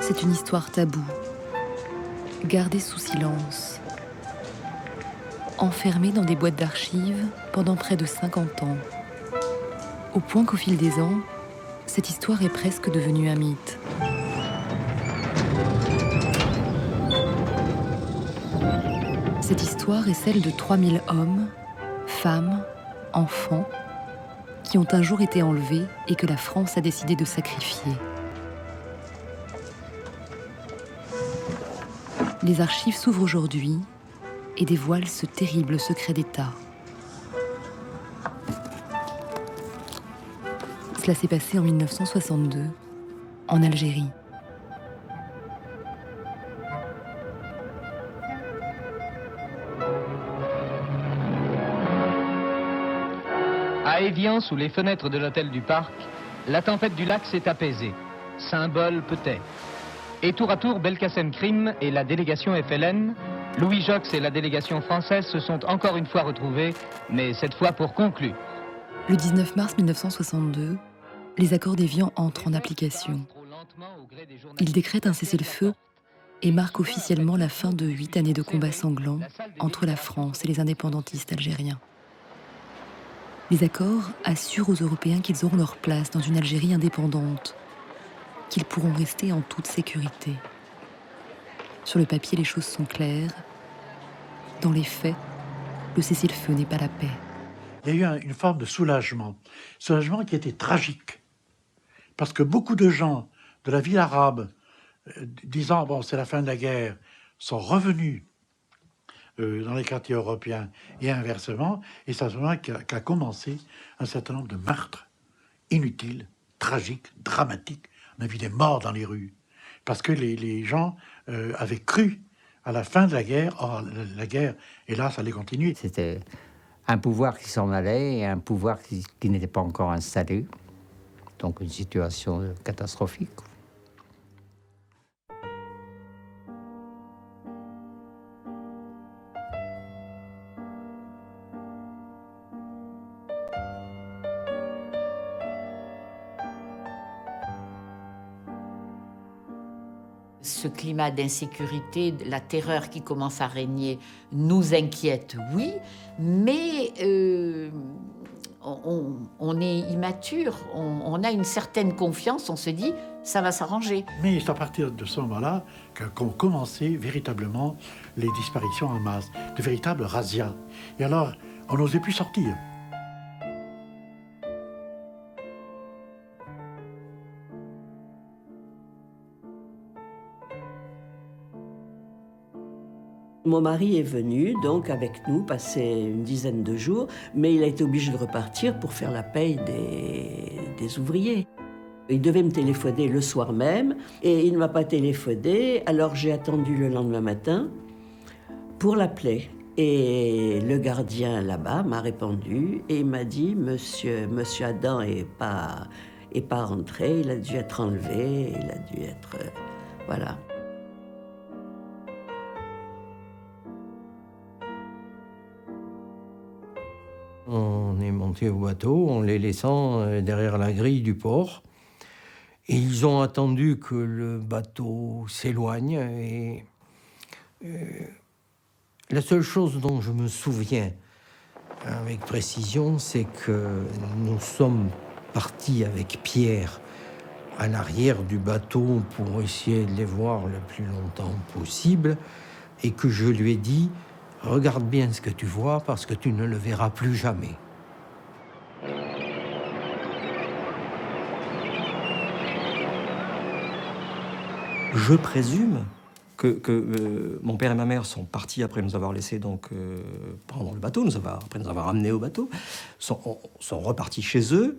C'est une histoire taboue, gardée sous silence, enfermée dans des boîtes d'archives pendant près de 50 ans, au point qu'au fil des ans, cette histoire est presque devenue un mythe. Cette histoire est celle de 3000 hommes, femmes, enfants, qui ont un jour été enlevés et que la France a décidé de sacrifier. Les archives s'ouvrent aujourd'hui et dévoilent ce terrible secret d'État. Cela s'est passé en 1962, en Algérie. À Évian, sous les fenêtres de l'hôtel du Parc, la tempête du lac s'est apaisée. Symbole peut-être. Et tour à tour, Belkacem Krim et la délégation FLN, Louis Jox et la délégation française se sont encore une fois retrouvés, mais cette fois pour conclure. Le 19 mars 1962, les accords d'Évian entrent en application. Ils décrètent un cessez-le-feu et marquent officiellement la fin de 8 années de combats sanglants entre la France et les indépendantistes algériens. Les accords assurent aux Européens qu'ils auront leur place dans une Algérie indépendante, qu'ils pourront rester en toute sécurité. Sur le papier, les choses sont claires. Dans les faits, le cessez-le-feu n'est pas la paix. Il y a eu une forme de soulagement qui était tragique. Parce que beaucoup de gens de la ville arabe, disant « bon, c'est la fin de la guerre », sont revenus dans les quartiers européens et inversement, et c'est à ce moment qu'a commencé un certain nombre de meurtres inutiles, tragiques, dramatiques. On a vu des morts dans les rues, parce que les gens avaient cru à la fin de la guerre. Or, la guerre, hélas, allait continuer. C'était un pouvoir qui s'en allait et un pouvoir qui n'était pas encore installé. Donc une situation catastrophique. Ce climat d'insécurité, la terreur qui commence à régner nous inquiète, oui, mais on est immature, on a une certaine confiance, on se dit ça va s'arranger. Mais c'est à partir de ce moment-là qu'ont commencé véritablement les disparitions en masse, de véritables razzias. Et alors, on n'osait plus sortir. Mon mari est venu donc avec nous passer une dizaine de jours, mais il a été obligé de repartir pour faire la paye des ouvriers. Il devait me téléphoner le soir même et il ne m'a pas téléphoné, alors j'ai attendu le lendemain matin pour l'appeler. Et le gardien là-bas m'a répondu et il m'a dit « Monsieur Adam est pas rentré, il a dû être enlevé, il a dû être... voilà ». On est monté au bateau en les laissant derrière la grille du port. Et ils ont attendu que le bateau s'éloigne. Et la seule chose dont je me souviens avec précision, c'est que nous sommes partis avec Pierre à l'arrière du bateau pour essayer de les voir le plus longtemps possible. Et que je lui ai dit... Regarde bien ce que tu vois parce que tu ne le verras plus jamais. Je présume que mon père et ma mère sont partis après nous avoir laissés donc prendre le bateau, après nous avoir amenés au bateau, sont repartis chez eux.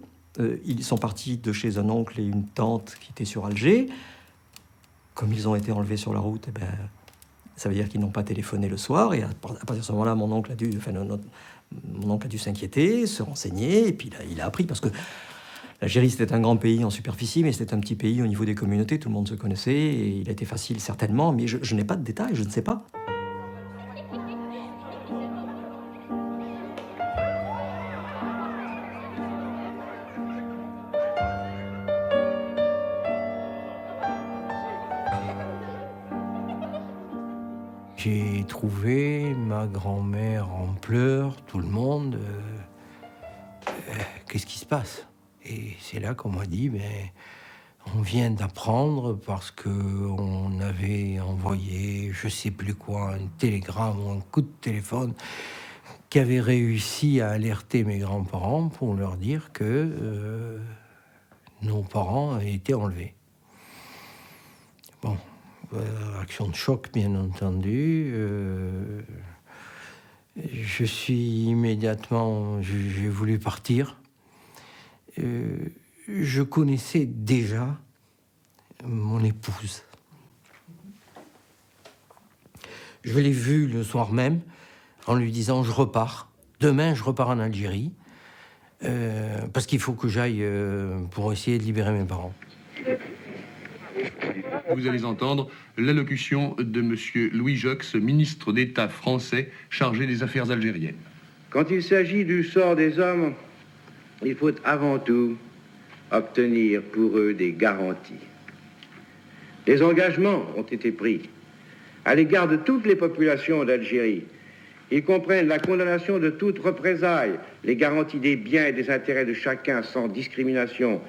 Ils sont partis de chez un oncle et une tante qui étaient sur Alger. Comme ils ont été enlevés sur la route, eh ben, ça veut dire qu'ils n'ont pas téléphoné le soir, et à partir de ce moment-là, mon oncle a dû s'inquiéter, se renseigner, et puis il a appris, parce que l'Algérie, c'était un grand pays en superficie, mais c'était un petit pays au niveau des communautés, tout le monde se connaissait, et il a été facile, certainement, mais je n'ai pas de détails, je ne sais pas. j'ai trouvé ma grand-mère en pleurs, tout le monde. Qu'est-ce qui se passe? Et c'est là qu'on m'a dit, on vient d'apprendre parce qu'on avait envoyé, je sais plus quoi, un télégramme ou un coup de téléphone qui avait réussi à alerter mes grands-parents pour leur dire que nos parents avaient été enlevés. Bon, réaction de choc, bien entendu. Je suis immédiatement... J'ai voulu partir. Je connaissais déjà mon épouse. Je l'ai vue le soir même en lui disant « Je repars. Demain, je repars en Algérie parce qu'il faut que j'aille pour essayer de libérer mes parents. » Vous allez entendre l'allocution de M. Louis Joxe, ministre d'État français chargé des affaires algériennes. Quand il s'agit du sort des hommes, il faut avant tout obtenir pour eux des garanties. Des engagements ont été pris à l'égard de toutes les populations d'Algérie. Ils comprennent la condamnation de toute représailles, les garanties des biens et des intérêts de chacun sans discrimination.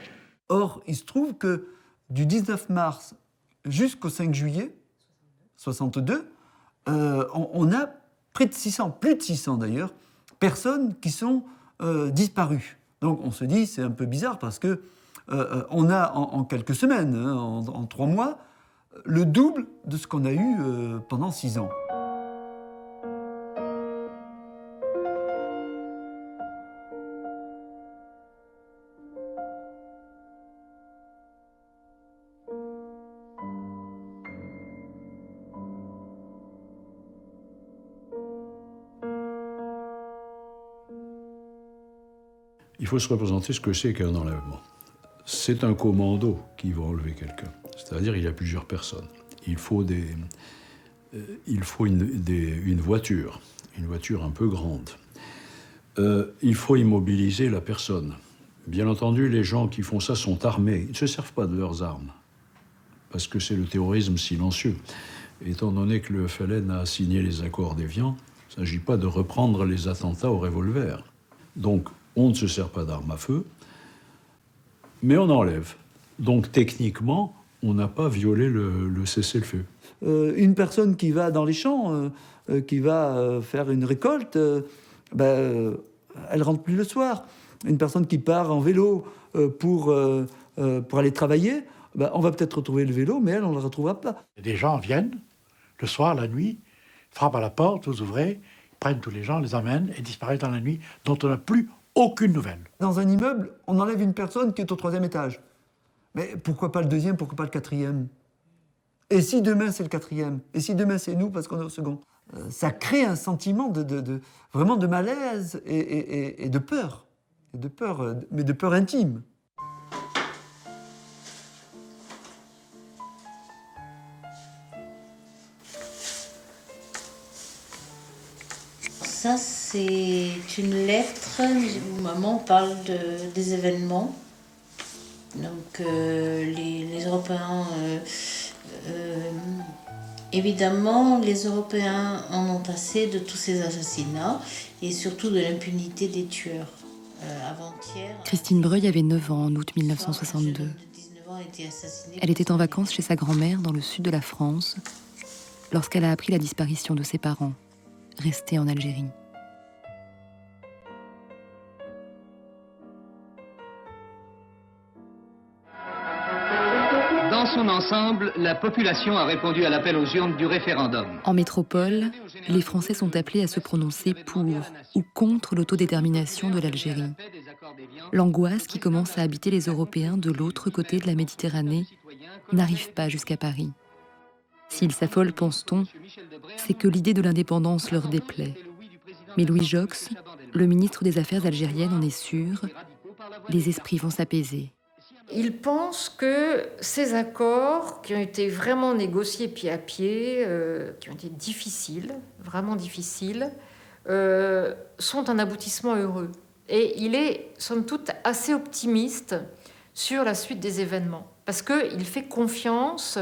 Or, il se trouve que du 19 mars jusqu'au 5 juillet 62, on a près de 600, plus de 600 d'ailleurs, personnes qui sont disparues. Donc on se dit, c'est un peu bizarre parce que on a en quelques semaines, en 3 mois, le double de ce qu'on a eu pendant 6 ans. Il faut se représenter ce que c'est qu'un enlèvement. C'est un commando qui va enlever quelqu'un. C'est-à-dire il y a plusieurs personnes. Il faut une voiture un peu grande. Il faut immobiliser la personne. Bien entendu, les gens qui font ça sont armés. Ils ne se servent pas de leurs armes, parce que c'est le terrorisme silencieux. Étant donné que le FLN a signé les accords d'Évian, il ne s'agit pas de reprendre les attentats au revolver. Donc, on ne se sert pas d'armes à feu, mais on enlève. Donc, techniquement, on n'a pas violé le cessez-le-feu. Une personne qui va dans les champs, qui va faire une récolte, elle rentre plus le soir. Une personne qui part en vélo pour aller travailler, on va peut-être retrouver le vélo, mais elle, on ne le retrouvera pas. Des gens viennent, le soir, la nuit, frappent à la porte, vous ouvrez, prennent tous les gens, les emmènent et disparaissent dans la nuit, dont on n'a plus aucune nouvelle. Dans un immeuble, on enlève une personne qui est au 3e étage. Mais pourquoi pas le 2e, pourquoi pas le 4e? Et si demain c'est le 4e? Et si demain c'est nous parce qu'on est au second? Ça crée un sentiment vraiment de malaise et de peur. Mais de peur intime. Ça, c'est une lettre où maman parle des événements. Donc, les Européens... évidemment, les Européens en ont assez de tous ces assassinats et surtout de l'impunité des tueurs. Avant-hier... Christine Breuil avait 9 ans en août 1962. Elle était en vacances chez sa grand-mère dans le sud de la France lorsqu'elle a appris la disparition de ses parents, restés en Algérie. Dans son ensemble, la population a répondu à l'appel aux urnes du référendum. En métropole, les Français sont appelés à se prononcer pour ou contre l'autodétermination de l'Algérie. L'angoisse qui commence à habiter les Européens de l'autre côté de la Méditerranée n'arrive pas jusqu'à Paris. S'ils s'affolent, pense-t-on, c'est que l'idée de l'indépendance leur déplaît. Mais Louis Joxe, le ministre des Affaires algériennes, en est sûr, les esprits vont s'apaiser. Il pense que ces accords, qui ont été vraiment négociés pied à pied, qui ont été difficiles, vraiment difficiles, sont un aboutissement heureux. Et il est, somme toute, assez optimiste sur la suite des événements, parce qu'il fait confiance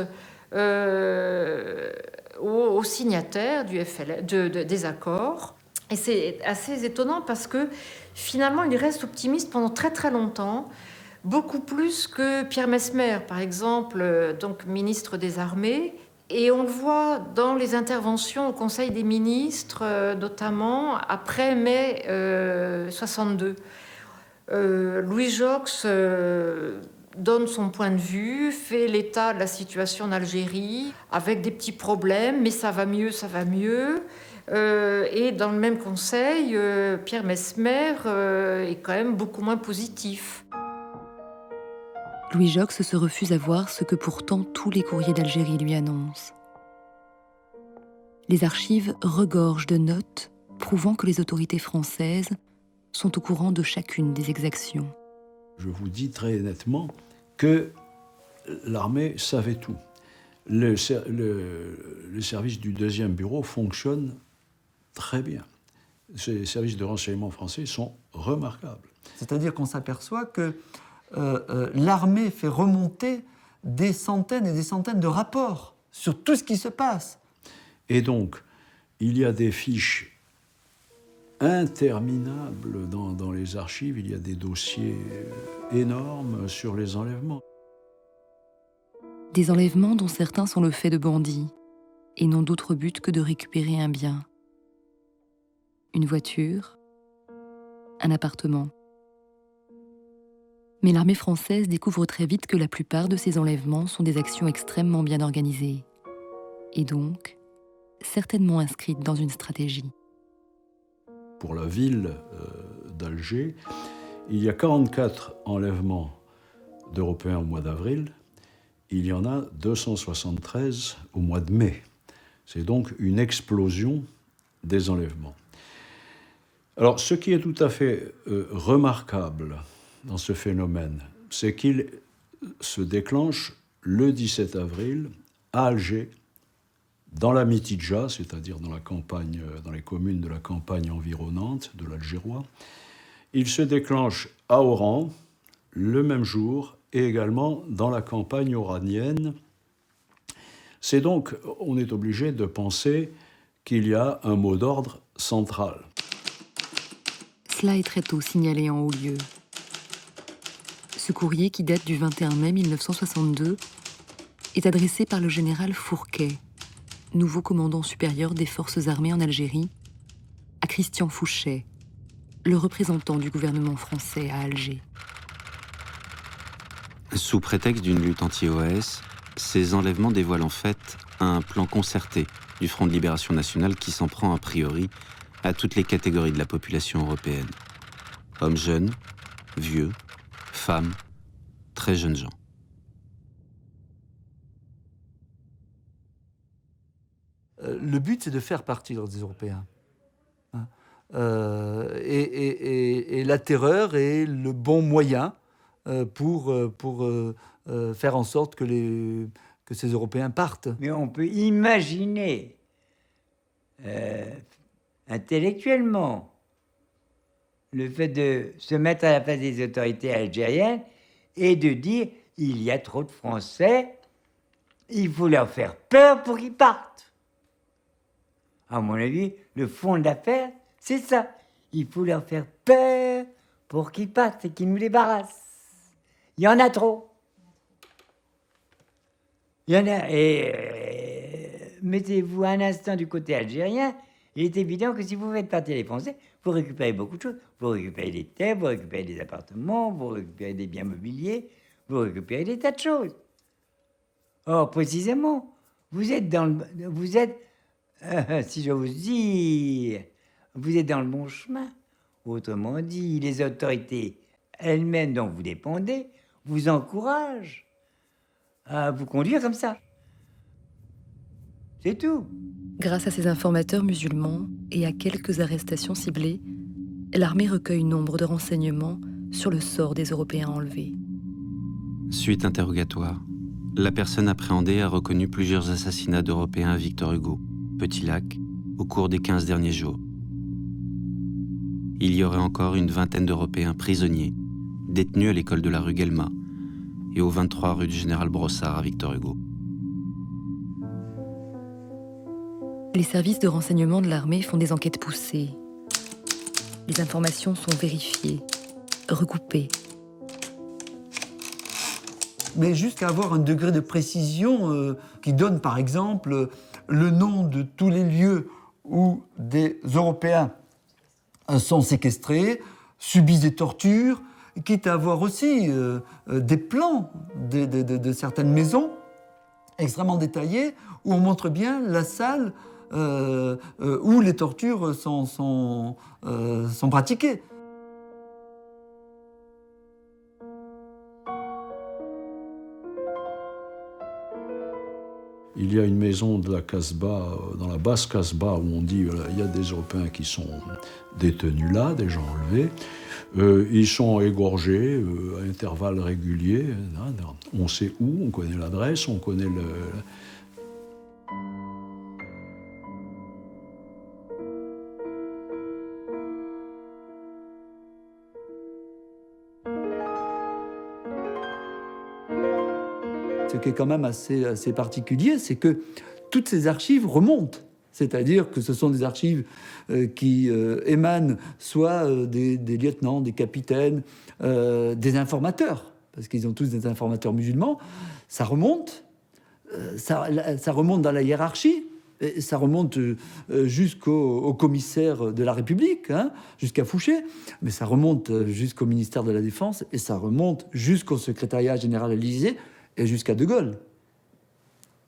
aux signataires des accords. Et c'est assez étonnant parce que finalement, il reste optimiste pendant très très longtemps, beaucoup plus que Pierre Messmer, par exemple, donc ministre des Armées. Et on le voit dans les interventions au Conseil des ministres, notamment après mai 62. Louis Joxe donne son point de vue, fait l'état de la situation en Algérie, avec des petits problèmes, mais ça va mieux, ça va mieux. Et dans le même conseil, Pierre Messmer est quand même beaucoup moins positif. Louis Joxe se refuse à voir ce que pourtant tous les courriers d'Algérie lui annoncent. Les archives regorgent de notes prouvant que les autorités françaises sont au courant de chacune des exactions. Je vous dis très nettement que l'armée savait tout. Le service du 2e bureau fonctionne très bien. Ces services de renseignement français sont remarquables. C'est-à-dire qu'on s'aperçoit que l'armée fait remonter des centaines et des centaines de rapports sur tout ce qui se passe. Et donc, il y a des fiches interminables dans les archives, il y a des dossiers énormes sur les enlèvements. Des enlèvements dont certains sont le fait de bandits et n'ont d'autre but que de récupérer un bien. Une voiture, un appartement. Mais l'armée française découvre très vite que la plupart de ces enlèvements sont des actions extrêmement bien organisées et donc certainement inscrites dans une stratégie. Pour la ville d'Alger, il y a 44 enlèvements d'Européens au mois d'avril, il y en a 273 au mois de mai. C'est donc une explosion des enlèvements. Alors, ce qui est tout à fait remarquable dans ce phénomène, c'est qu'il se déclenche le 17 avril à Alger, dans la Mitidja, c'est-à-dire dans la campagne, dans les communes de la campagne environnante de l'Algérois. Il se déclenche à Oran, le même jour, et également dans la campagne oranienne. C'est donc, on est obligé de penser qu'il y a un mot d'ordre central. Cela est très tôt signalé en haut lieu. Ce courrier, qui date du 21 mai 1962, est adressé par le général Fourquet, nouveau commandant supérieur des forces armées en Algérie, à Christian Fouchet, le représentant du gouvernement français à Alger. Sous prétexte d'une lutte anti-OAS, ces enlèvements dévoilent en fait un plan concerté du Front de Libération Nationale qui s'en prend a priori à toutes les catégories de la population européenne. Hommes jeunes, vieux, femmes, très jeunes gens. Le but, c'est de faire partir des Européens. Et la terreur est le bon moyen pour faire en sorte que ces Européens partent. Mais on peut imaginer intellectuellement le fait de se mettre à la place des autorités algériennes et de dire il y a trop de Français, il faut leur faire peur pour qu'ils partent. À mon avis, le fond de l'affaire, c'est ça. Il faut leur faire peur pour qu'ils partent et qu'ils nous débarrassent. Il y en a trop. Il y en a. Et mettez-vous un instant du côté algérien, il est évident que si vous faites partir les Français, vous récupérez beaucoup de choses. Vous récupérez des terres, vous récupérez des appartements, vous récupérez des biens mobiliers, vous récupérez des tas de choses. Or, précisément, vous êtes si je vous dis, vous êtes dans le bon chemin. Autrement dit, les autorités elles-mêmes dont vous dépendez vous encouragent à vous conduire comme ça. C'est tout. Grâce à ces informateurs musulmans et à quelques arrestations ciblées, l'armée recueille nombre de renseignements sur le sort des Européens enlevés. Suite interrogatoire, la personne appréhendée a reconnu plusieurs assassinats d'Européens à Victor Hugo, Petit Lac, au cours des 15 derniers jours. Il y aurait encore une vingtaine d'Européens prisonniers, détenus à l'école de la rue Guelma et au 23 rue du Général Brossard à Victor Hugo. Les services de renseignement de l'armée font des enquêtes poussées. Les informations sont vérifiées, recoupées. Mais jusqu'à avoir un degré de précision qui donne, par exemple, le nom de tous les lieux où des Européens sont séquestrés, subissent des tortures, quitte à avoir aussi des plans de certaines maisons extrêmement détaillés où on montre bien la salle où les tortures sont pratiquées. Il y a une maison de la Casbah, dans la basse Casbah, où on dit il y a des Européens qui sont détenus là, des gens enlevés. Ils sont égorgés à intervalles réguliers. On sait où, on connaît l'adresse, on connaît le... Ce qui est quand même assez particulier, c'est que toutes ces archives remontent. C'est-à-dire que ce sont des archives qui émanent soit des lieutenants, des capitaines, des informateurs, parce qu'ils ont tous des informateurs musulmans. Ça remonte, ça remonte dans la hiérarchie, et ça remonte jusqu'au commissaire de la République, hein, jusqu'à Fouché, mais ça remonte jusqu'au ministère de la Défense, et ça remonte jusqu'au secrétariat général à l'Élysée, et jusqu'à De Gaulle.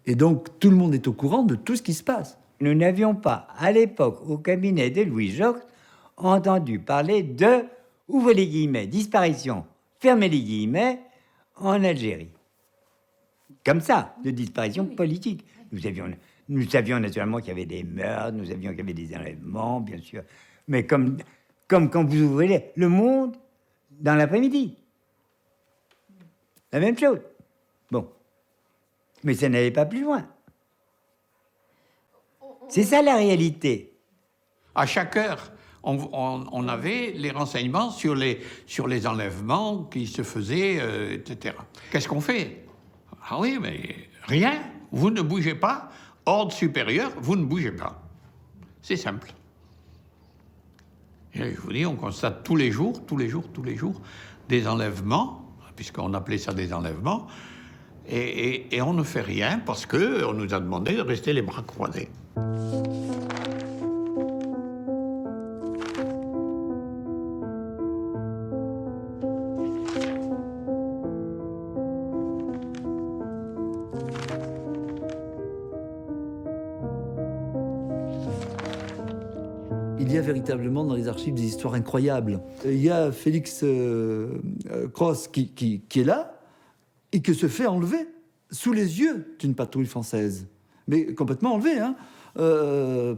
Et donc, tout le monde est au courant de tout ce qui se passe. Nous n'avions pas, à l'époque, au cabinet de Louis Joxe, entendu parler de, ouvrez les guillemets, disparition, fermez les guillemets, en Algérie. Comme ça, de disparition politique. Nous savions naturellement qu'il y avait des meurtres, nous savions qu'il y avait des enlèvements, bien sûr. Mais comme quand vous ouvrez Le Monde dans l'après-midi. La même chose. Bon. Mais ça n'allait pas plus loin. C'est ça la réalité. À chaque heure, on avait les renseignements sur les enlèvements qui se faisaient, etc. Qu'est-ce qu'on fait? Ah oui, mais rien. Vous ne bougez pas. Ordre supérieur, vous ne bougez pas. C'est simple. Et je vous dis, on constate tous les jours, des enlèvements, puisqu'on appelait ça des enlèvements, et on ne fait rien parce qu'on nous a demandé de rester les bras croisés. Il y a véritablement dans les archives des histoires incroyables. Il y a Félix Cross qui est là et qui se fait enlever sous les yeux d'une patrouille française. Mais complètement enlevé, hein,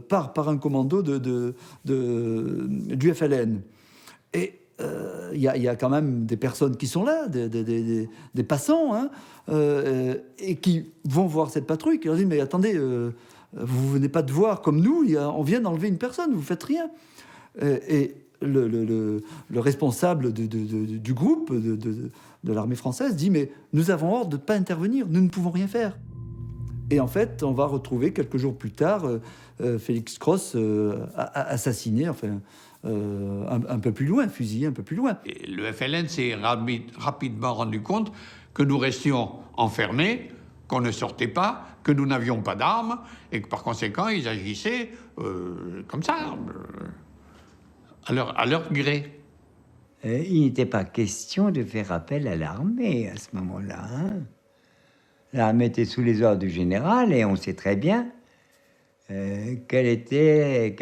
par un commando du FLN. Et il y a quand même des personnes qui sont là, des passants, hein, et qui vont voir cette patrouille, qui leur disent « Mais attendez, vous venez pas de voir comme nous, on vient d'enlever une personne, vous faites rien. » Et le responsable du groupe de l'armée française dit « Mais nous avons ordre de ne pas intervenir, nous ne pouvons rien faire. » Et en fait, on va retrouver quelques jours plus tard Félix Cross assassiné, enfin, un peu plus loin, fusillé un peu plus loin. Et le FLN s'est rapidement rendu compte que nous restions enfermés, qu'on ne sortait pas, que nous n'avions pas d'armes, et que par conséquent, ils agissaient comme ça, à leur gré. Il n'était pas question de faire appel à l'armée à ce moment-là. Hein. L'armée était sous les ordres du général, et on sait très bien quels étaient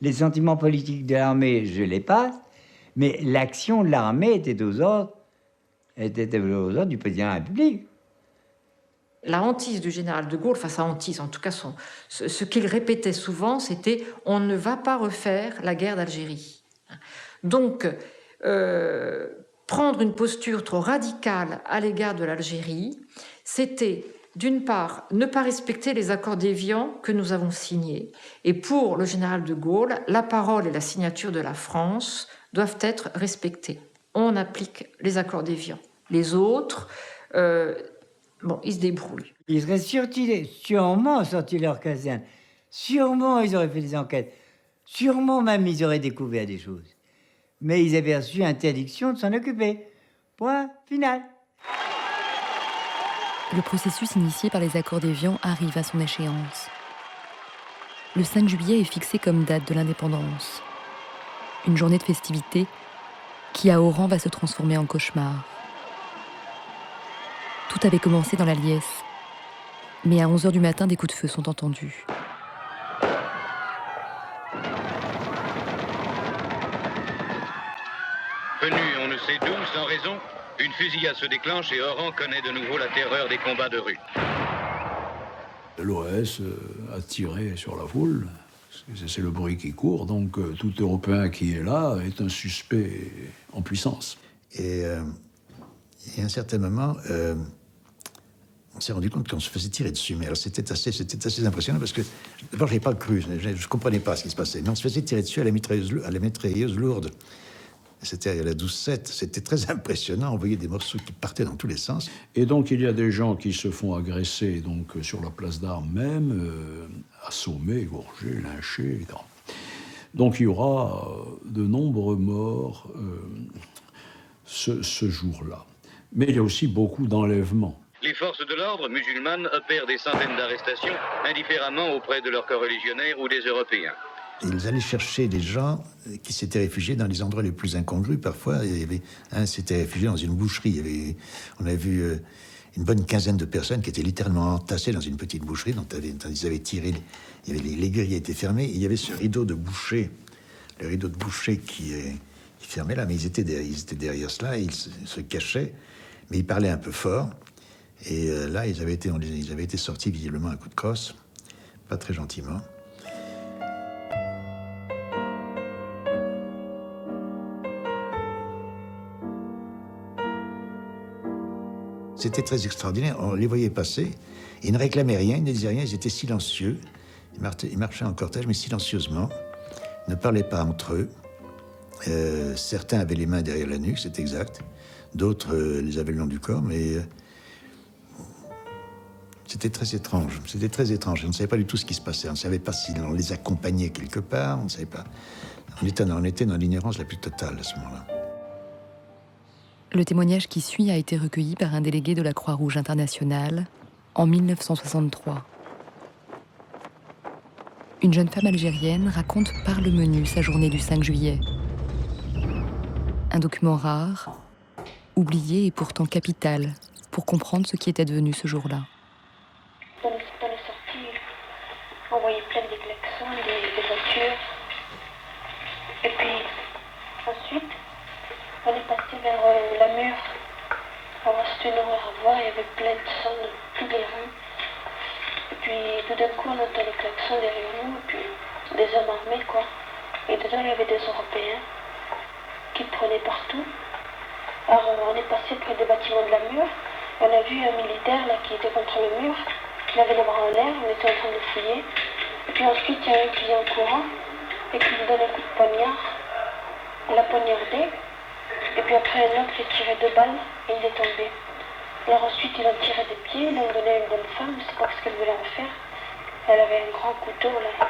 les sentiments politiques de l'armée, je les passe, mais l'action de l'armée était aux ordres du président de la République. La hantise du général de Gaulle, enfin sa hantise, en tout cas ce qu'il répétait souvent, c'était « on ne va pas refaire la guerre d'Algérie ». Donc, prendre une posture trop radicale à l'égard de l'Algérie, c'était, d'une part, ne pas respecter les accords d'Évian que nous avons signés. Et pour le général de Gaulle, la parole et la signature de la France doivent être respectées. On applique les accords d'Évian. Les autres, Bon, ils se débrouillent. Ils seraient sûrement sortis de leur caserne. Sûrement, ils auraient fait des enquêtes. Sûrement, même, ils auraient découvert des choses. Mais ils avaient reçu interdiction de s'en occuper. Point final. Le processus initié par les accords d'Évian arrive à son échéance. Le 5 juillet est fixé comme date de l'indépendance. Une journée de festivité qui, à Oran, va se transformer en cauchemar. Tout avait commencé dans la liesse. Mais à 11h du matin, des coups de feu sont entendus. Venu on ne sait d'où, sans raison, une fusillade se déclenche et Oran connaît de nouveau la terreur des combats de rue. L'OS a tiré sur la foule. C'est le bruit qui court, donc tout Européen qui est là est un suspect en puissance. Et à un certain moment, on s'est rendu compte qu'on se faisait tirer dessus. Mais alors c'était assez impressionnant parce que d'abord je n'ai pas cru, je ne comprenais pas ce qui se passait. Mais on se faisait tirer dessus à la mitrailleuse lourde. C'était à la 12-7, c'était très impressionnant, on voyait des morceaux qui partaient dans tous les sens. Et donc il y a des gens qui se font agresser donc, sur la place d'Armes même, assommés, égorgés, lynchés. Donc il y aura de nombreux morts ce jour-là. Mais il y a aussi beaucoup d'enlèvements. Les forces de l'ordre musulmanes opèrent des centaines d'arrestations indifféremment auprès de leurs coreligionnaires ou des Européens. Ils allaient chercher des gens qui s'étaient réfugiés dans les endroits les plus incongrus. Parfois, il y avait un s'était réfugié dans une boucherie. On a vu une bonne quinzaine de personnes qui étaient littéralement entassées dans une petite boucherie dont ils avaient tiré. Les grilles étaient fermées. Il y avait ce rideau de boucher, le rideau de boucher qui fermait là, mais ils étaient derrière cela. Et ils se cachaient, mais ils parlaient un peu fort. Et là, ils avaient été sortis visiblement à coup de crosse, pas très gentiment. C'était très extraordinaire. On les voyait passer. Ils ne réclamaient rien, ils ne disaient rien, ils étaient silencieux. Ils marchaient en cortège, mais silencieusement. Ils ne parlaient pas entre eux. Certains avaient les mains derrière la nuque, c'est exact. D'autres les avaient le long du corps, mais c'était très étrange. C'était très étrange. On ne savait pas du tout ce qui se passait. On ne savait pas si on les accompagnait quelque part. On ne savait pas. On était dans l'ignorance la plus totale à ce moment-là. Le témoignage qui suit a été recueilli par un délégué de la Croix-Rouge internationale en 1963. Une jeune femme algérienne raconte par le menu sa journée du 5 juillet. Un document rare, oublié et pourtant capital pour comprendre ce qui était devenu ce jour-là. Dans les sorties, on voyait plein de klaxons, des voitures. Et puis, ensuite, on est passé vers la mur. Alors c'était une horreur à voir, il y avait plein de sang dans tous les rues. Et puis tout d'un coup on entend les klaxons derrière nous, et puis des hommes armés quoi. Et dedans il y avait des Européens qui prenaient partout. Alors on est passé près des bâtiments de la mur, on a vu un militaire là qui était contre le mur, il avait les bras en l'air, on était en train de le fouiller. Et puis ensuite il y a un qui vient en courant et qui lui donne un coup de poignard, il l'a poignardé. Et puis après, un autre, il a tiré 2 balles et il est tombé. Alors ensuite, ils ont tiré des pieds, ils l'ont donné à une bonne femme, je ne sais pas ce qu'elle voulait en faire. Elle avait un grand couteau, là.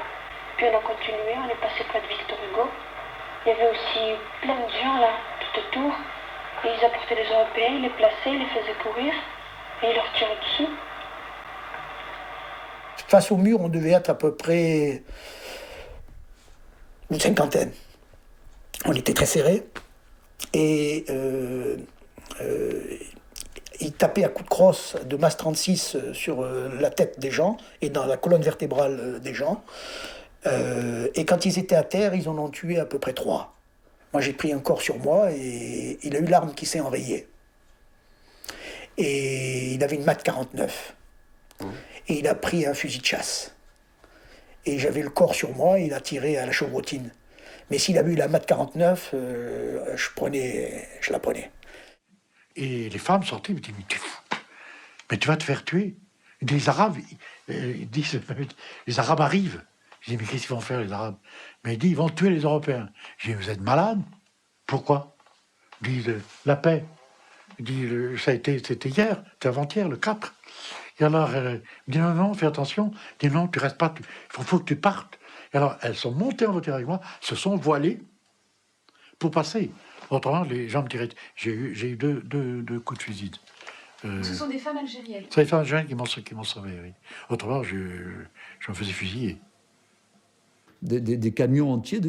Puis on a continué, on est passé près de Victor Hugo. Il y avait aussi plein de gens, là, tout autour. Et ils apportaient les Européens, ils les plaçaient, ils les faisaient courir. Et ils leur tiraient dessus. Face au mur, on devait être à peu près une cinquantaine. On était très serrés. Et il tapait à coups de crosse de masse 36 sur la tête des gens et dans la colonne vertébrale des gens. Et quand ils étaient à terre, ils en ont tué à peu près 3. Moi, j'ai pris un corps sur moi et il a eu l'arme qui s'est enrayée. Et il avait une Mat 49. Et il a pris un fusil de chasse. Et j'avais le corps sur moi et il a tiré à la chevrotine. Mais s'il avait eu la Mat 49, je la prenais. Et les femmes sortaient, ils me disaient, mais t'es fou, mais tu vas te faire tuer. Et les Arabes, ils disent, les Arabes arrivent. Je dis, mais qu'est-ce qu'ils vont faire les Arabes? Mais ils disent, ils vont tuer les Européens. Je dis, vous êtes malades? Pourquoi? Ils disent, la paix. Il dit, c'était hier, c'était avant-hier, le 4. Et alors, il dit, non, fais attention. Il dit, non, tu restes pas, il faut que tu partes. Et alors, elles sont montées en voiture avec moi, se sont voilées pour passer. Autrement, les gens me diraient, j'ai eu deux coups de fusil. Ce sont des femmes algériennes. C'est les femmes algériennes qui m'ont sauvé, oui. Autrement, je me faisais fusiller. Des camions entiers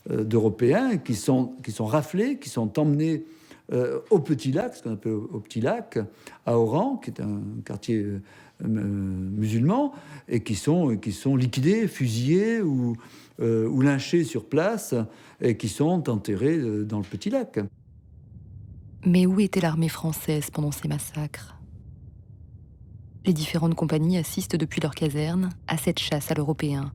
d'Européens qui sont raflés, qui sont emmenés au Petit Lac, ce qu'on appelle au Petit Lac, à Oran, qui est un quartier musulman, et qui sont liquidés, fusillés ou lynchés sur place, et qui sont enterrés dans le Petit Lac. Mais où était l'armée française pendant ces massacres ? Les différentes compagnies assistent depuis leur caserne à cette chasse à l'européen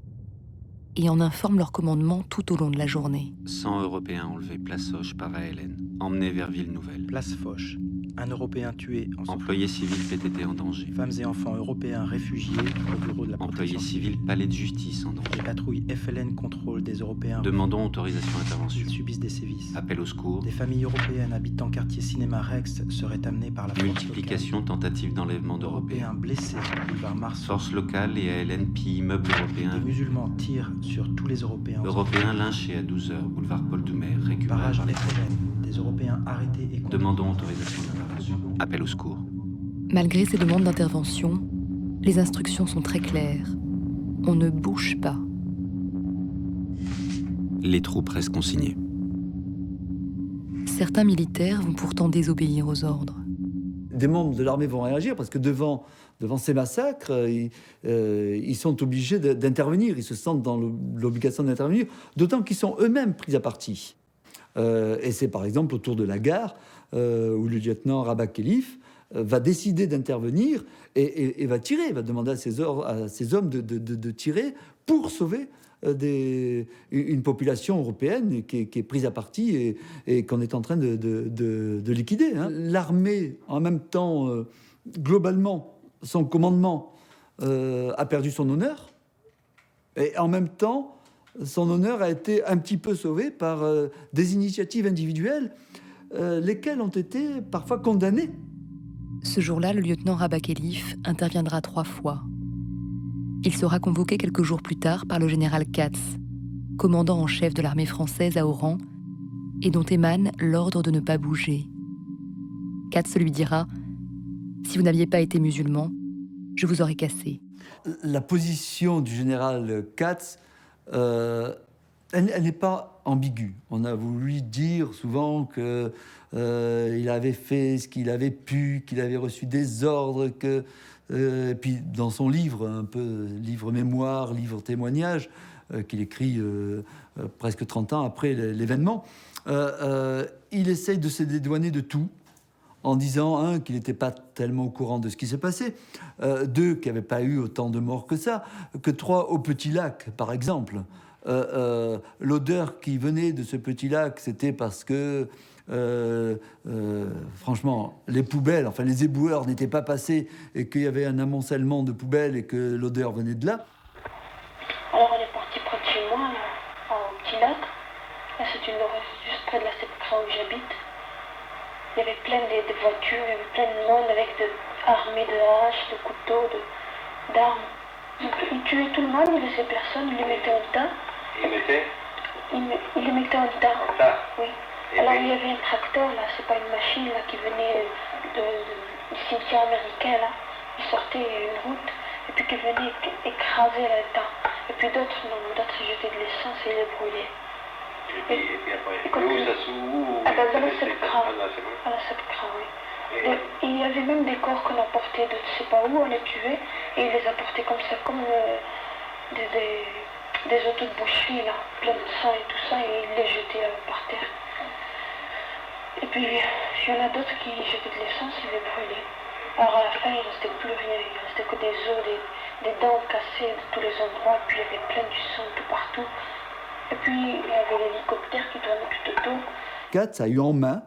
et en informent leur commandement tout au long de la journée. 100 Européens enlevés place Foch par ALN, emmenés vers Ville-Nouvelle. Place Foch, un Européen tué en Employés civils PTT en danger. Femmes et enfants européens réfugiés au bureau de la protection. Employés civils palais de justice en danger. Les patrouilles FLN contrôlent des Européens. Demandons autorisation d'intervention. Ils subissent des sévices. Appel au secours. Des familles européennes habitant quartier Cinéma Rex seraient amenées par la force multiplication tentative d'enlèvement d'Européens. Blessés, boulevard Marceau. Force locale et ALN pillent immeubles européens. Des musulmans tirent sur tous les Européens. Européens lynchés à 12h, boulevard Paul Doumer, récupérés Barrage par les FLN. Des Européens arrêtés et condamnés. Demandons autorisation d'intervention. Appel au secours. Malgré ces demandes d'intervention, les instructions sont très claires. On ne bouge pas. Les troupes restent consignées. Certains militaires vont pourtant désobéir aux ordres. Des membres de l'armée vont réagir parce que devant ces massacres, ils sont obligés d'intervenir. Ils se sentent dans l'obligation d'intervenir, d'autant qu'ils sont eux-mêmes pris à partie. Et c'est par exemple autour de la gare où le lieutenant Rabat Khelif va décider d'intervenir et va tirer, va demander à ses hommes de tirer pour sauver une population européenne qui est prise à partie et qu'on est en train de liquider. Hein. L'armée, en même temps, globalement, son commandement a perdu son honneur, et en même temps, son honneur a été un petit peu sauvé par des initiatives individuelles, lesquelles ont été parfois condamnées. Ce jour-là, le lieutenant Rabat Khelif interviendra 3 fois. Il sera convoqué quelques jours plus tard par le général Katz, commandant en chef de l'armée française à Oran, et dont émane l'ordre de ne pas bouger. Katz lui dira « Si vous n'aviez pas été musulman, je vous aurais cassé. » La position du général Katz, elle n'est pas ambiguë. On a voulu dire souvent qu'il avait fait ce qu'il avait pu, qu'il avait reçu des ordres, et puis dans son livre, un peu livre mémoire, livre témoignage, qu'il écrit presque 30 ans après l'événement, il essaye de se dédouaner de tout, en disant, 1, qu'il n'était pas tellement au courant de ce qui s'est passé, 2, qu'il n'y avait pas eu autant de morts que ça, que 3, au Petit Lac, par exemple. L'odeur qui venait de ce Petit Lac, c'était parce que, franchement, les poubelles, enfin les éboueurs n'étaient pas passés et qu'il y avait un amoncellement de poubelles et que l'odeur venait de là. Alors on est parti près de chez moi, là, au Petit Lac. Là, c'est une rue juste près de la section où j'habite. Il y avait plein de voitures, il y avait plein de monde avec armés de haches, de couteaux, d'armes. Il tuait tout le monde, il laissait personne, il les mettait en tas. Il les mettait en tas. En tas. Oui. Alors il y avait un tracteur, là, c'est pas une machine, là, qui venait du cimetière américain, là. Il sortait une route, et puis qui venait écraser le tas. Et puis d'autres jetaient de l'essence et les brûlaient. Et puis après, où ça s'ouvre? À la Sepkra, oui. Et il y avait même des corps qu'on apportait de je sais pas où, on les tuait, et ils les apportaient comme ça, comme des autos de boucherie, là, plein de sang et tout ça, et ils les jetaient par terre. Et puis, il y en a d'autres qui jetaient de l'essence, ils les brûlaient. Alors à la fin, il ne restait plus rien, il ne restait que des os, des dents cassées de tous les endroits, et puis il y avait plein du sang tout partout. Et puis, il y avait l'hélicoptère qui tournait tout autour. Katz a eu en main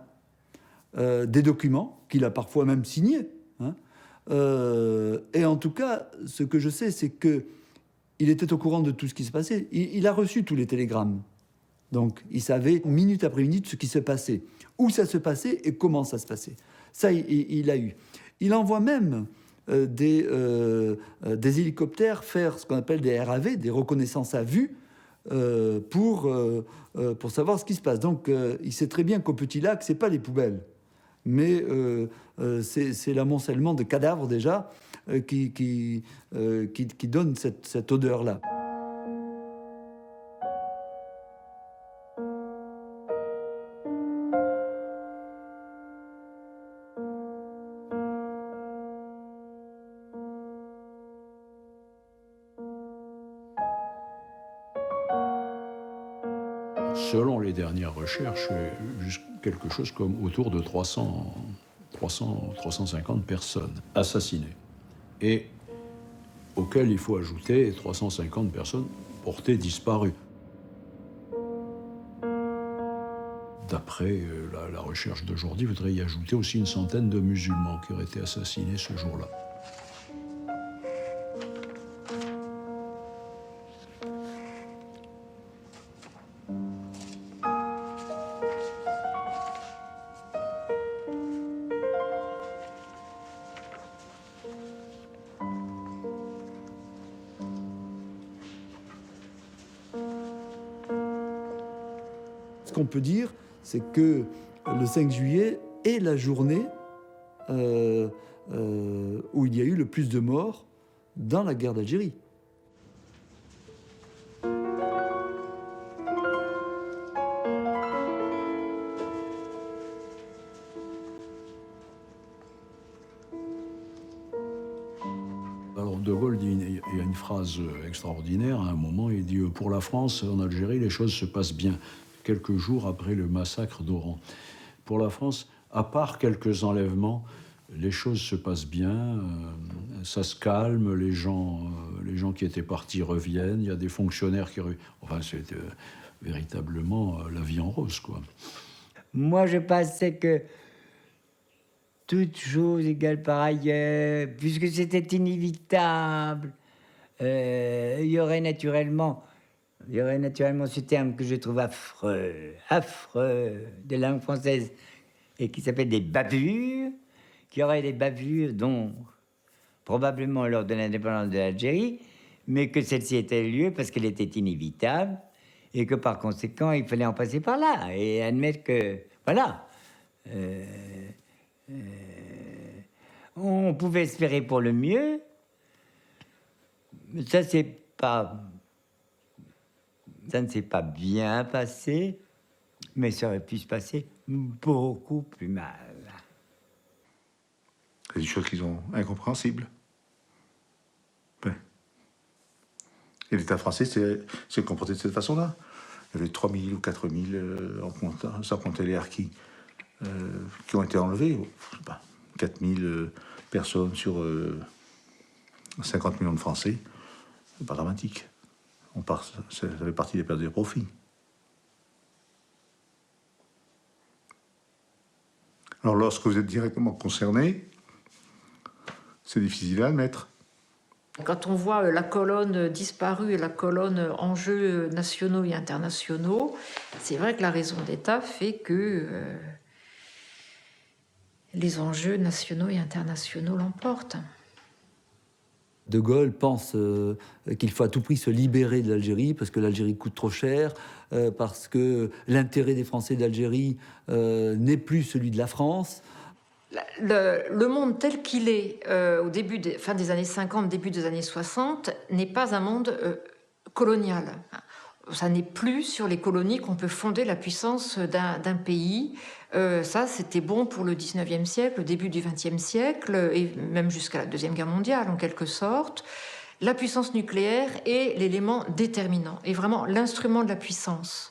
des documents qu'il a parfois même signés. Hein. Et en tout cas, ce que je sais, c'est qu'il était au courant de tout ce qui se passait. Il a reçu tous les télégrammes Donc, il savait minute après minute ce qui se passait, où ça se passait et comment ça se passait. Ça, il a eu. Il envoie même des hélicoptères faire ce qu'on appelle des RAV, des reconnaissances à vue, pour savoir ce qui se passe. Donc, il sait très bien qu'au Petit Lac, c'est pas les poubelles, mais c'est l'amoncellement de cadavres déjà qui donne cette odeur-là. Selon les dernières recherches, quelque chose comme autour de 350 personnes assassinées. Et auxquelles il faut ajouter 350 personnes portées disparues. D'après la recherche d'aujourd'hui, il faudrait y ajouter aussi une centaine de musulmans qui auraient été assassinés ce jour-là. Ce qu'on peut dire, c'est que le 5 juillet est la journée où il y a eu le plus de morts dans la guerre d'Algérie. Alors De Gaulle dit, il y a une phrase extraordinaire, à un moment, il dit « Pour la France, en Algérie, les choses se passent bien ». Quelques jours après le massacre d'Oran. Pour la France, à part quelques enlèvements, les choses se passent bien, ça se calme, les gens qui étaient partis reviennent, il y a des fonctionnaires qui... Enfin, c'est véritablement la vie en rose, quoi. Moi, je pensais que toute chose égale par ailleurs, puisque c'était inévitable, il y aurait naturellement ce terme que je trouve affreux de langue française, et qui s'appelle des bavures, qu'il y aurait des bavures, donc probablement lors de l'indépendance de l'Algérie, mais que celle-ci était lieu parce qu'elle était inévitable, et que par conséquent, il fallait en passer par là, et admettre que, voilà, on pouvait espérer pour le mieux, mais ça, ça ne s'est pas bien passé, mais ça aurait pu se passer beaucoup plus mal. C'est des choses qui sont incompréhensibles. Ouais. Et l'État français s'est comporté de cette façon-là. Il y avait 3 000 ou 4 000, sans compter les harkis, qui ont été enlevés. 4 000 personnes sur 50 millions de Français. C'est pas dramatique. Ça fait partie des pertes et des profits. Alors, lorsque vous êtes directement concerné, c'est difficile à admettre. Quand on voit la colonne disparue et la colonne enjeux nationaux et internationaux, c'est vrai que la raison d'État fait que les enjeux nationaux et internationaux l'emportent. De Gaulle pense qu'il faut à tout prix se libérer de l'Algérie parce que l'Algérie coûte trop cher, parce que l'intérêt des Français d'Algérie n'est plus celui de la France. Le monde tel qu'il est au début fin des années 50, début des années 60, n'est pas un monde colonial. Ça n'est plus sur les colonies qu'on peut fonder la puissance d'un pays. Ça, c'était bon pour le 19e siècle, le début du 20e siècle, et même jusqu'à la Deuxième Guerre mondiale, en quelque sorte. La puissance nucléaire est l'élément déterminant, et vraiment l'instrument de la puissance.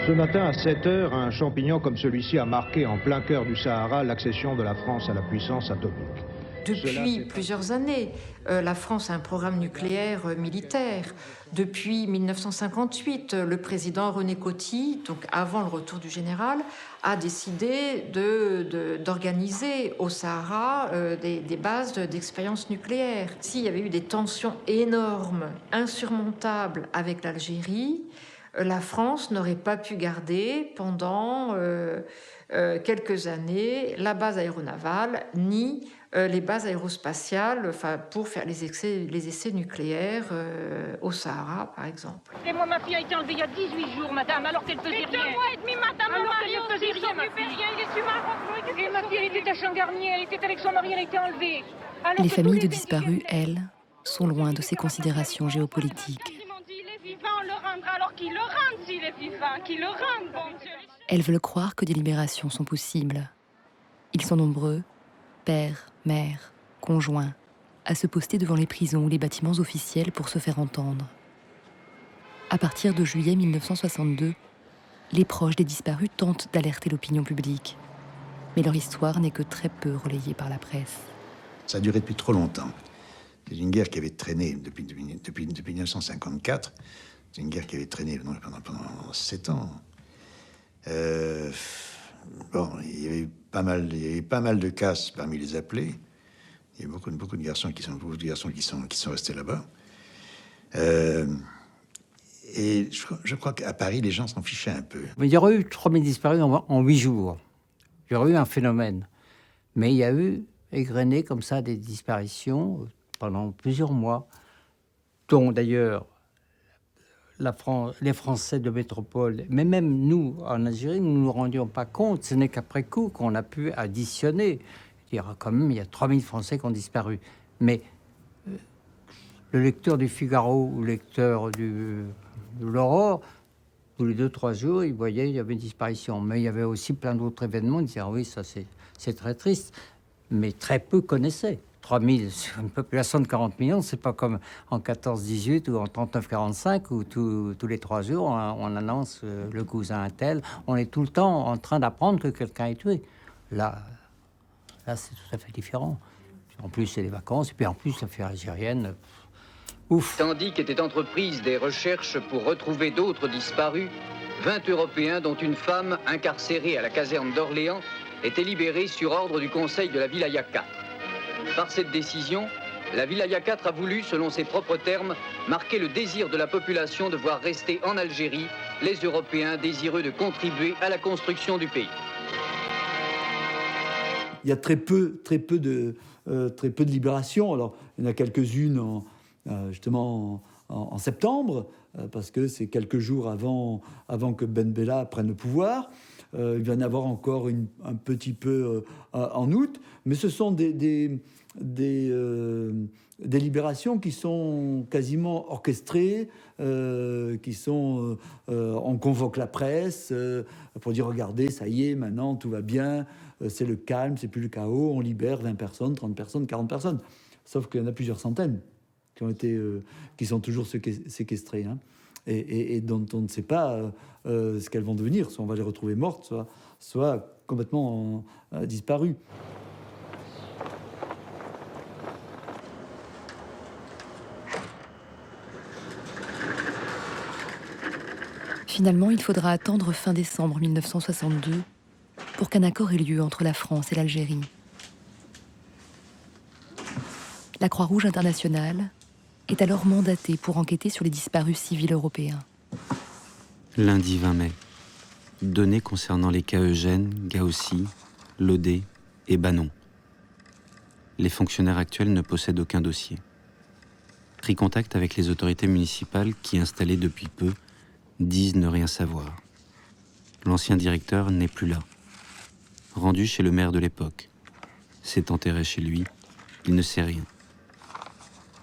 Ce matin, à 7 heures, un champignon comme celui-ci a marqué en plein cœur du Sahara l'accession de la France à la puissance atomique. Depuis plusieurs années, la France a un programme nucléaire militaire. Depuis 1958, le président René Coty, donc avant le retour du général, a décidé d'organiser au Sahara des bases d'expérience nucléaire. S'il y avait eu des tensions énormes, insurmontables avec l'Algérie, la France n'aurait pas pu garder pendant quelques années la base aéronavale ni les bases aérospatiales pour faire les essais nucléaires au Sahara, par exemple. Et moi, ma fille a été enlevée il y a 18 jours, madame, alors qu'elle faisait rien. 2 mois et demi, madame, alors qu'elle ne faisait rien, ma fille. Il est Maroc, et ma fille, elle était à Changarnier, elle était avec son mari, elle a été enlevée. Les familles de disparus, elles, sont loin de ces considérations géopolitiques. On le rendra, alors qu'il le rende s'il est vivant, qu'il le rende, bon Dieu. Elles veulent croire que des libérations sont possibles. Ils sont nombreux, pères, mères, conjoints, à se poster devant les prisons ou les bâtiments officiels pour se faire entendre. À partir de juillet 1962, les proches des disparus tentent d'alerter l'opinion publique. Mais leur histoire n'est que très peu relayée par la presse. Ça a duré depuis trop longtemps. C'est une guerre qui avait traîné depuis 1954. C'est une guerre qui avait traîné pendant 7 ans. Bon, il y avait pas mal de casses parmi les appelés. Il y a beaucoup de garçons qui sont restés là-bas. Et je crois qu'à Paris, les gens s'en fichaient un peu. Il y aurait eu 3000 disparus en 8 jours. Il y aurait eu un phénomène. Mais il y a eu égrené comme ça des disparitions pendant plusieurs mois, dont d'ailleurs les Français de métropole, mais même nous, en Algérie, nous ne nous rendions pas compte. Ce n'est qu'après coup qu'on a pu additionner. Il y aura quand même, il y a 3000 Français qui ont disparu. Mais le lecteur du Figaro ou le lecteur de l'Aurore, tous les 2-3 jours, il voyait il y avait une disparition. Mais il y avait aussi plein d'autres événements. Il disait, ah oui, ça c'est très triste. Mais très peu connaissaient. 3000 sur une population de 40 millions, c'est pas comme en 14-18 ou en 39-45 où tous les 3 jours on annonce le cousin un tel. On est tout le temps en train d'apprendre que quelqu'un est tué. Là c'est tout à fait différent. En plus, c'est les vacances et puis en plus, l'affaire algérienne. Ouf. Tandis qu'étaient entreprises des recherches pour retrouver d'autres disparus, 20 Européens, dont une femme incarcérée à la caserne d'Orléans, étaient libérés sur ordre du Conseil de la Wilaya 4. Par cette décision, la Wilaya 4 a voulu, selon ses propres termes, marquer le désir de la population de voir rester en Algérie les Européens désireux de contribuer à la construction du pays. Il y a très peu de libérations. Alors, il y en a quelques-unes justement en septembre, parce que c'est quelques jours avant que Ben Bella prenne le pouvoir. Il va y en avoir encore un petit peu en août, mais ce sont des libérations qui sont quasiment orchestrées, qui sont... on convoque la presse pour dire, regardez, ça y est, maintenant, tout va bien, c'est le calme, c'est plus le chaos, on libère 20 personnes, 30 personnes, 40 personnes. Sauf qu'il y en a plusieurs centaines qui sont toujours séquestrées, hein, et dont on ne sait pas ce qu'elles vont devenir. Soit on va les retrouver mortes, soit complètement disparues. Finalement, il faudra attendre fin décembre 1962 pour qu'un accord ait lieu entre la France et l'Algérie. La Croix-Rouge internationale est alors mandatée pour enquêter sur les disparus civils européens. Lundi 20 mai. Données concernant les cas Eugène, Gaossi, Lodé et Banon. Les fonctionnaires actuels ne possèdent aucun dossier. Pris contact avec les autorités municipales qui, installées depuis peu, disent ne rien savoir. L'ancien directeur n'est plus là. Rendu chez le maire de l'époque. C'est enterré chez lui, il ne sait rien.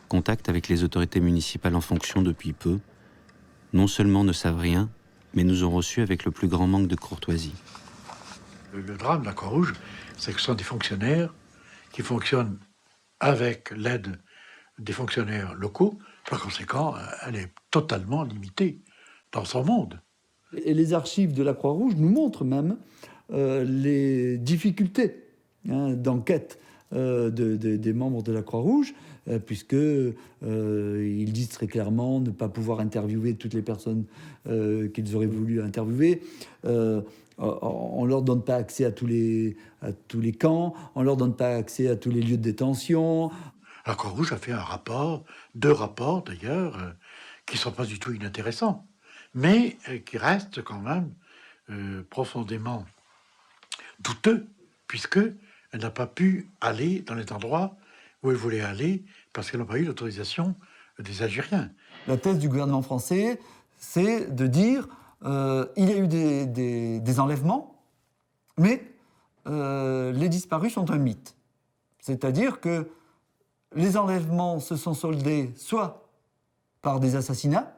Contact avec les autorités municipales en fonction depuis peu, non seulement ne savent rien, mais nous ont reçus avec le plus grand manque de courtoisie. Le drame de la Croix-Rouge, c'est que ce sont des fonctionnaires qui fonctionnent avec l'aide des fonctionnaires locaux. Par conséquent, elle est totalement limitée dans son monde. Et les archives de la Croix-Rouge nous montrent même les difficultés d'enquête des membres de la Croix-Rouge, puisqu'ils disent très clairement ne pas pouvoir interviewer toutes les personnes qu'ils auraient voulu interviewer. On ne leur donne pas accès à tous les camps, on ne leur donne pas accès à tous les lieux de détention. La Croix-Rouge a fait deux rapports d'ailleurs, qui ne sont pas du tout inintéressants, mais qui restent quand même profondément douteux, puisqu'elle n'a pas pu aller dans les endroits où elle voulait aller, parce qu'elle n'a pas eu l'autorisation des Algériens. La thèse du gouvernement français, c'est de dire il y a eu des enlèvements, mais les disparus sont un mythe. C'est-à-dire que les enlèvements se sont soldés soit par des assassinats,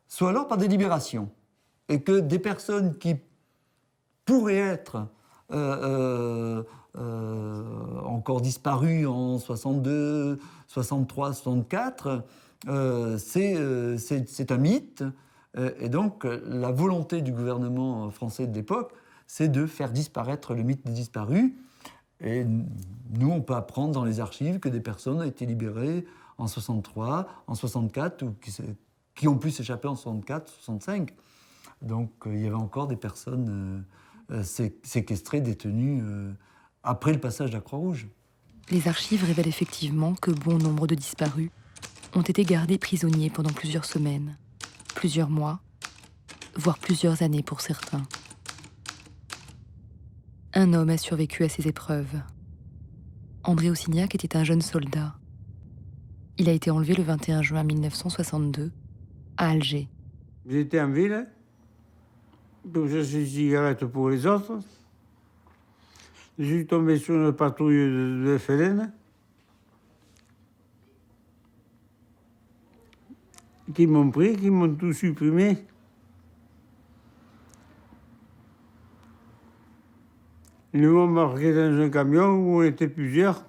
soit alors par des libérations. Et que des personnes qui pourraient être encore disparues en 62, 63, 64, c'est un mythe. Et donc, la volonté du gouvernement français de l'époque, c'est de faire disparaître le mythe des disparus. Et nous, on peut apprendre dans les archives que des personnes ont été libérées en 63, en 64, ou qui ont pu s'échapper en 64, 65. Donc, il y avait encore des personnes séquestrées, détenues après le passage de la Croix-Rouge. Les archives révèlent effectivement que bon nombre de disparus ont été gardés prisonniers pendant plusieurs semaines, plusieurs mois, voire plusieurs années pour certains. Un homme a survécu à ces épreuves. André Ossignac était un jeune soldat. Il a été enlevé le 21 juin 1962 à Alger. J'étais en ville pour chercher des cigarettes pour les autres. Je suis tombé sur une patrouille de FLN qui m'ont pris, qui m'ont tout supprimé. Ils m'ont embarqué dans un camion où on était plusieurs.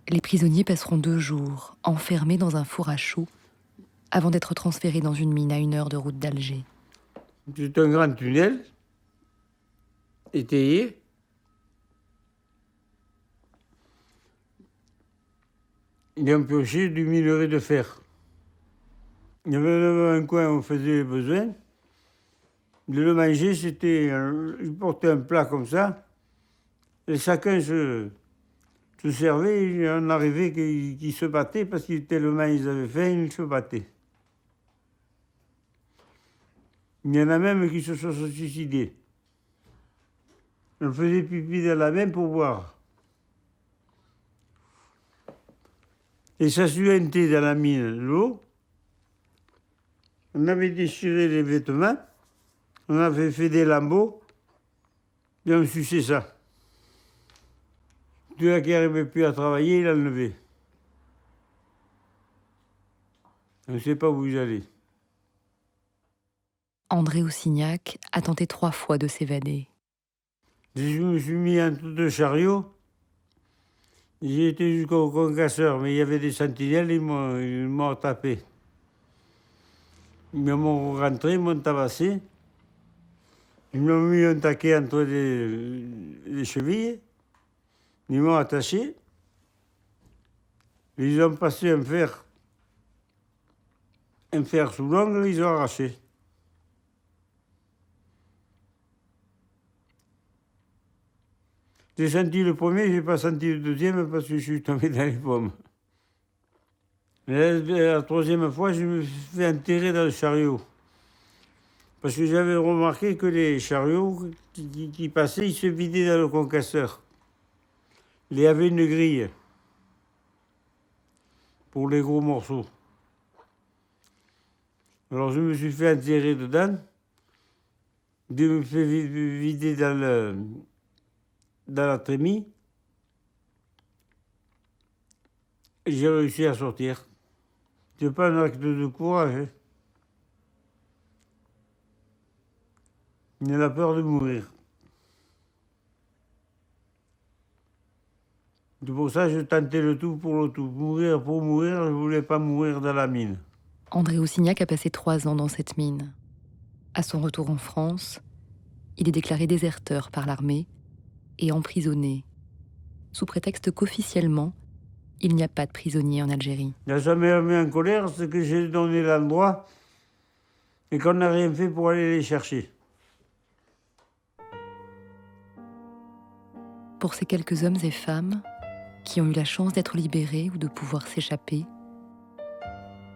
Les prisonniers passeront 2 jours enfermés dans un four à chaud avant d'être transférés dans une mine à 1 heure de route d'Alger. C'est un grand tunnel, étayé. Il y a un piocher du minerai de fer. Il y avait un coin où on faisait les besoins. De le manger, c'était... Je portais un plat comme ça. Et chacun se servait, il y en arrivait qui se battaient parce que tellement ils avaient faim, ils se battaient. Il y en a même qui se sont suicidés. On faisait pipi dans la main pour boire. Et ça suintait dans la mine l'eau. On avait déchiré les vêtements, on avait fait des lambeaux, et on suçait ça. Celui qui n'arrivait plus à travailler, il enlevait. On ne sait pas où vous allez. André Ossignac a tenté 3 fois de s'évader. Je me suis mis entre 2 chariots. J'ai été jusqu'au concasseur, mais il y avait des sentinelles, ils m'ont tapé. Ils m'ont rentré, ils m'ont tabassé. Ils m'ont mis un taquet entre les chevilles. Ils m'ont attaché. Ils ont passé un fer sous l'ongle, ils ont arraché. J'ai senti le premier, j'ai pas senti le deuxième parce que je suis tombé dans les pommes. La 3e fois, je me suis fait enterrer dans le chariot. Parce que j'avais remarqué que les chariots qui passaient, ils se vidaient dans le concasseur. Il y avait une grille pour les gros morceaux. Alors je me suis fait enterrer dedans, je me fais vider dans la trémie, et j'ai réussi à sortir. C'est pas un acte de courage. Hein. Il a la peur de mourir. C'est pour ça que je tentais le tout pour le tout. Mourir pour mourir, je ne voulais pas mourir dans la mine. André Ossignac a passé 3 ans dans cette mine. À son retour en France, il est déclaré déserteur par l'armée et emprisonné. sous prétexte qu'officiellement, il n'y a pas de prisonniers en Algérie. Là, ça m'a mis en colère, c'est que j'ai donné l'endroit et qu'on n'a rien fait pour aller les chercher. Pour ces quelques hommes et femmes qui ont eu la chance d'être libérés ou de pouvoir s'échapper,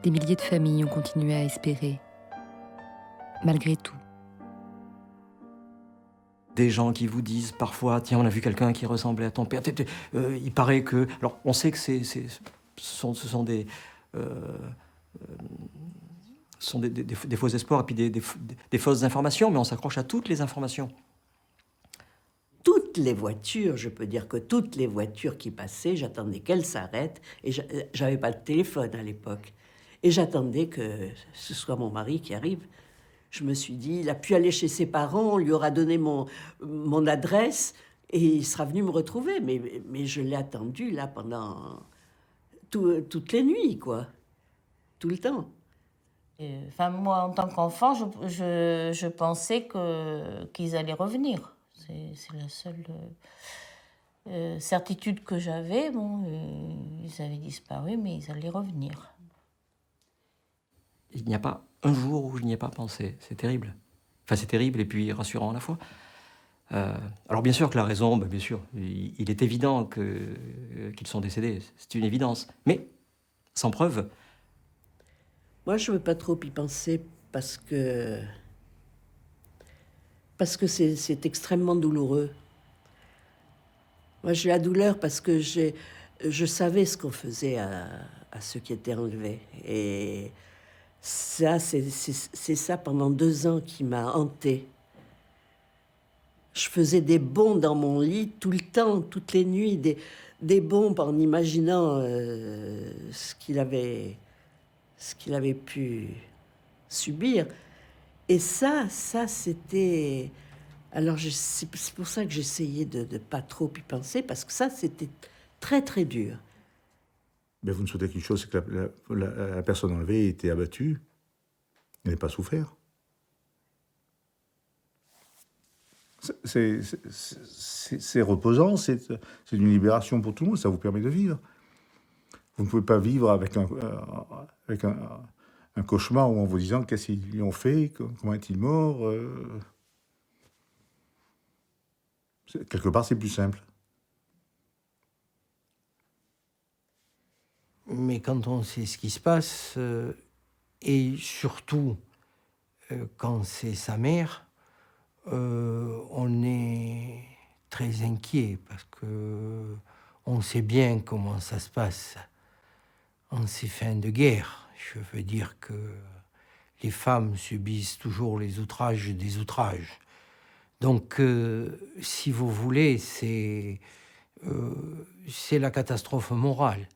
des milliers de familles ont continué à espérer, malgré tout. Des gens qui vous disent parfois, tiens, on a vu quelqu'un qui ressemblait à ton père. Il paraît que... Alors, on sait que ce sont des faux espoirs et puis des fausses informations, mais on s'accroche à toutes les informations. Toutes les voitures, je peux dire que toutes les voitures qui passaient, j'attendais qu'elles s'arrêtent, et j'avais pas de téléphone à l'époque. Et j'attendais que ce soit mon mari qui arrive. Je me suis dit, il a pu aller chez ses parents, on lui aura donné mon adresse, et il sera venu me retrouver. Mais je l'ai attendu, là, pendant toutes les nuits, quoi. Tout le temps. Enfin, moi, en tant qu'enfant, je pensais qu'ils allaient revenir. C'est la seule certitude que j'avais. Bon, ils avaient disparu, mais ils allaient revenir. Il n'y a pas un jour où je n'y ai pas pensé. C'est terrible. Enfin, c'est terrible et puis rassurant à la fois. Alors bien sûr que la raison, bien sûr, il est évident qu'ils sont décédés. C'est une évidence. Mais sans preuve. Moi, je ne veux pas trop y penser parce que c'est extrêmement douloureux. Moi, j'ai la douleur parce que je savais ce qu'on faisait à ceux qui étaient enlevés. Et ça, c'est ça pendant 2 ans qui m'a hantée. Je faisais des bonds dans mon lit tout le temps, toutes les nuits, des bonds en imaginant ce qu'il avait pu subir. Et ça c'était... Alors, c'est pour ça que j'essayais de ne pas trop y penser, parce que ça, c'était très, très dur. Mais vous ne souhaitez qu'une chose, c'est que la personne enlevée ait été abattue. Elle n'ait pas souffert. C'est reposant, c'est une libération pour tout le monde, ça vous permet de vivre. Vous ne pouvez pas vivre avec un cauchemar ou en vous disant qu'est-ce qu'ils lui ont fait, comment est-il mort. Quelque part, c'est plus simple. Mais quand on sait ce qui se passe, et surtout quand c'est sa mère, on est très inquiet parce que on sait bien comment ça se passe en ces fins de guerre. Je veux dire que les femmes subissent toujours les outrages des outrages. Donc, si vous voulez, c'est la catastrophe morale.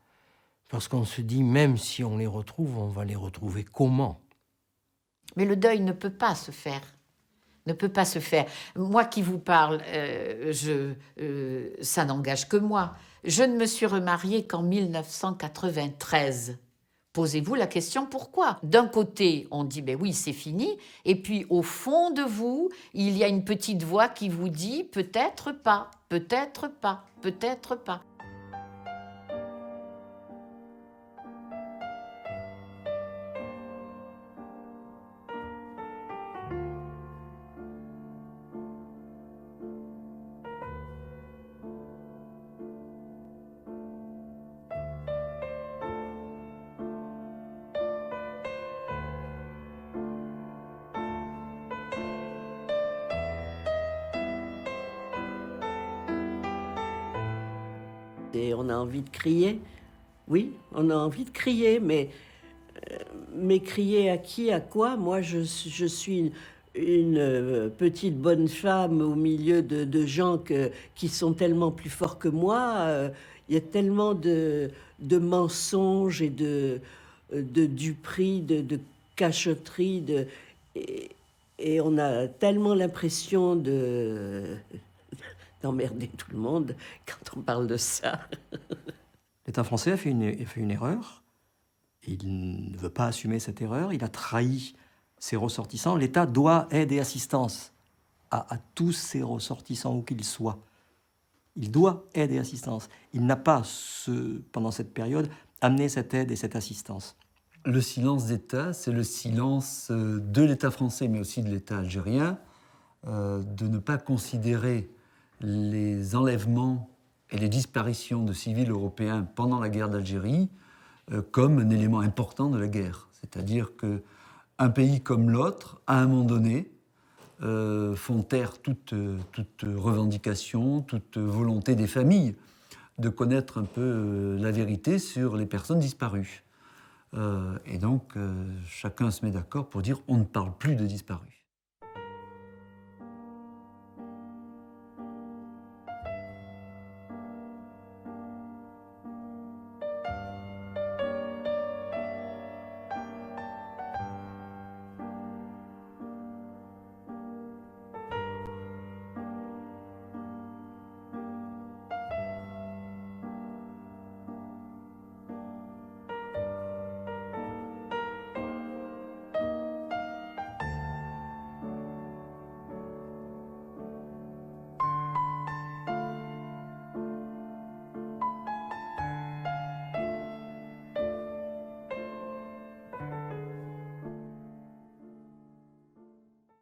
Parce qu'on se dit, même si on les retrouve, on va les retrouver comment? Mais le deuil ne peut pas se faire. Ne peut pas se faire. Moi qui vous parle, ça n'engage que moi. Je ne me suis remariée qu'en 1993. Posez-vous la question pourquoi. D'un côté, on dit ben oui, c'est fini, et puis au fond de vous, il y a une petite voix qui vous dit peut-être pas, peut-être pas, peut-être pas. Et on a envie de crier. Oui, on a envie de crier, mais crier à qui, à quoi? Moi, je suis une petite bonne femme au milieu de gens qui sont tellement plus forts que moi. Il y a tellement de mensonges et de duperies, de cachotteries. Et on a tellement l'impression d'emmerder tout le monde quand on parle de ça. L'État français a fait une erreur. Il ne veut pas assumer cette erreur. Il a trahi ses ressortissants. L'État doit aide et assistance à tous ses ressortissants, où qu'ils soient. Il doit aide et assistance. Il n'a pas, pendant cette période, amené cette aide et cette assistance. Le silence d'État, c'est le silence de l'État français, mais aussi de l'État algérien, de ne pas considérer les enlèvements et les disparitions de civils européens pendant la guerre d'Algérie comme un élément important de la guerre. C'est-à-dire qu'un pays comme l'autre, à un moment donné, font taire toute revendication, toute volonté des familles de connaître un peu la vérité sur les personnes disparues. Et donc, chacun se met d'accord pour dire on ne parle plus de disparus.